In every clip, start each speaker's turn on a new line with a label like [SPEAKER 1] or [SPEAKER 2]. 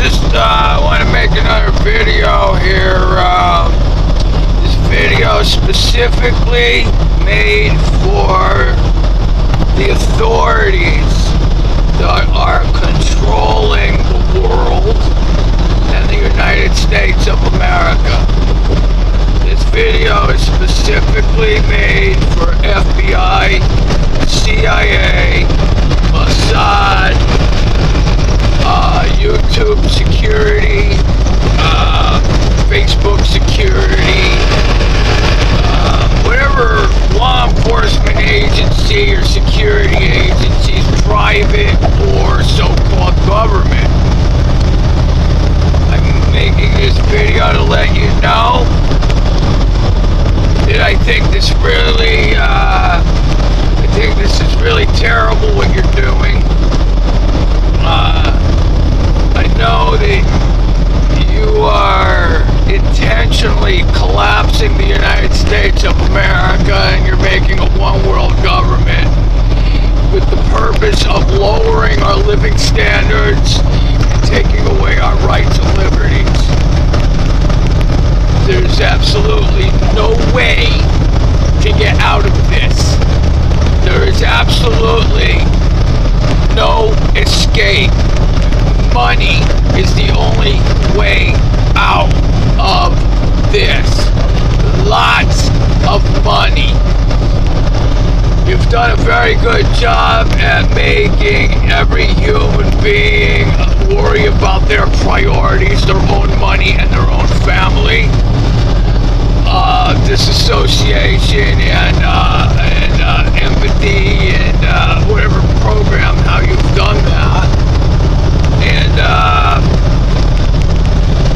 [SPEAKER 1] just want to make another video here. This video specifically made for the authorities that are controlling the world and the United States of America. This video is specifically made for FBI, CIA, Mossad, YouTube security, Facebook security, whatever law enforcement agency or security agencies, private or so-called government. I'm making this video to let you know that I think this is really terrible what you're doing. I know that you are intentionally collapsing the United States of America and you're making a one-world government with the purpose of lowering our living standards and taking away our rights and liberties. There's absolutely no way to get out of this. There is absolutely no escape. Money is the only way out of this. Lots of money. You've done a very good job at making every human being worry about their priorities, their own money, and their own family. Disassociation and empathy and whatever program, how you've done that. And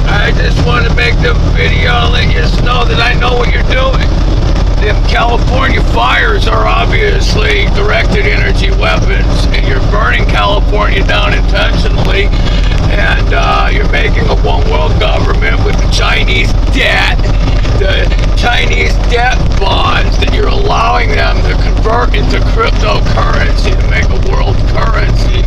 [SPEAKER 1] I just want to make the video and let you know that I know what you're doing. The California fires are obviously directed energy weapons, and you're burning California down intentionally, and you're making a one-world government with the Chinese debt. The Chinese debt bonds that you're allowing them to convert into cryptocurrency to make a world currency.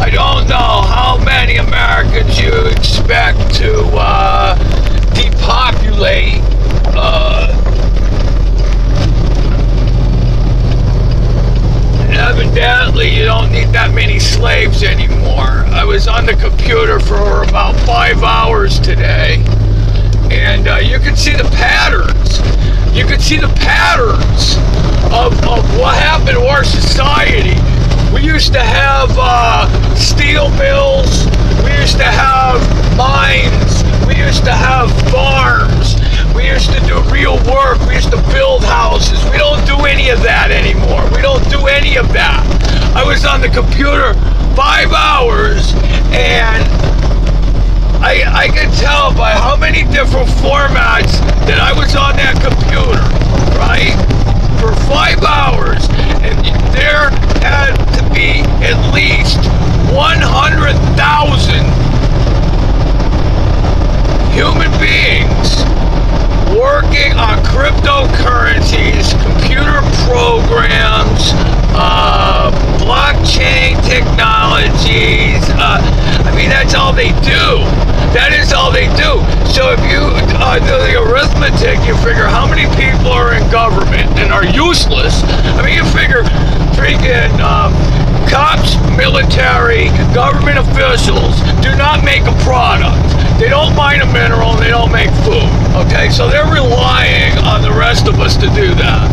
[SPEAKER 1] I don't know how many Americans you expect to depopulate and evidently you don't need that many slaves anymore. I was on the computer for about 5 hours today, and you could see the patterns. You could see the patterns of what happened to our society. We used to have steel mills. We used to have mines. We used to have farms. We used to do real work. We used to build houses. We don't do any of that anymore. We don't do any of that. I was on the computer 5 hours, and I can tell by how many different formats that I was on that computer, right? For 5 hours, and there had to be at least 100,000 human beings working on cryptocurrencies, computer programs, blockchain technologies. I mean, that's all they do. That is all they do. So if you do the arithmetic, you figure how many people are in government and are useless. I mean, you figure freaking cops, military, government officials do not make a product. They don't mine a mineral, and they don't make food. Okay, so they're relying on the rest of us to do that.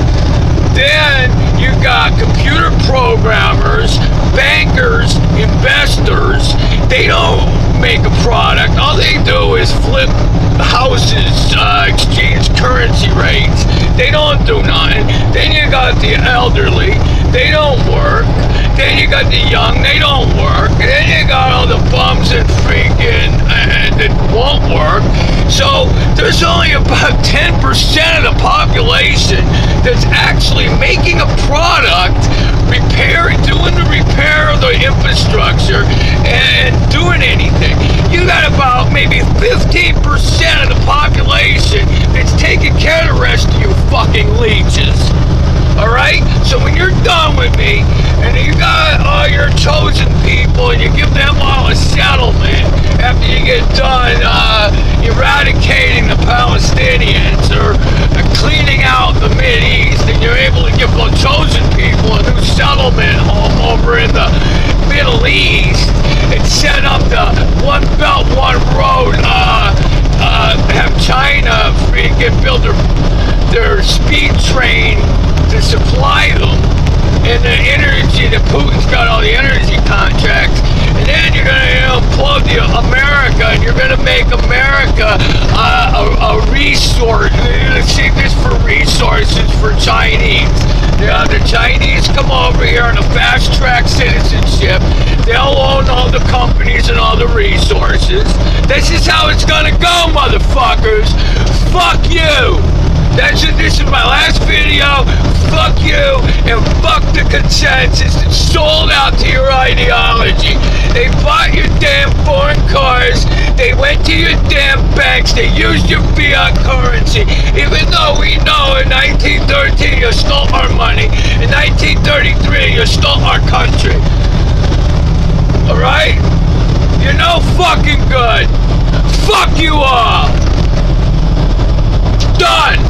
[SPEAKER 1] Then you got computer programmers, bankers, investors. They don't make a product. All they do is flip houses, exchange currency rates. They don't do nothing. Then you got the elderly. They don't work. Then you got the young. They don't work. And then you got all the bums and freaking that won't work. So there's only about 10% of the population that's actually making a product, doing the repair of the infrastructure, and doing anything. You got about maybe 15% of the population that's taking care of the rest of you fucking leeches. Alright? So when you're done with me, and you got all your chosen people, and fucking build their speed train to supply them, and the energy that Putin's got all the energy contracts, and then you're gonna implode America, and you're gonna make America a resource. You're gonna see this for resources for Chinese. The Chinese come over here on a fast track citizenship. They'll own all the companies and all the resources. This is how it's gonna go, motherfuckers. Fuck you. This is my last video. Fuck you and fuck the consensus. It's sold out to your ideology. They bought your damn foreign cars. They went to your damn banks. They used your fiat currency. Even though we know in 1913 you stole our money. In 1933 you stole our country. Alright? You're no fucking good. Fuck you all. Done.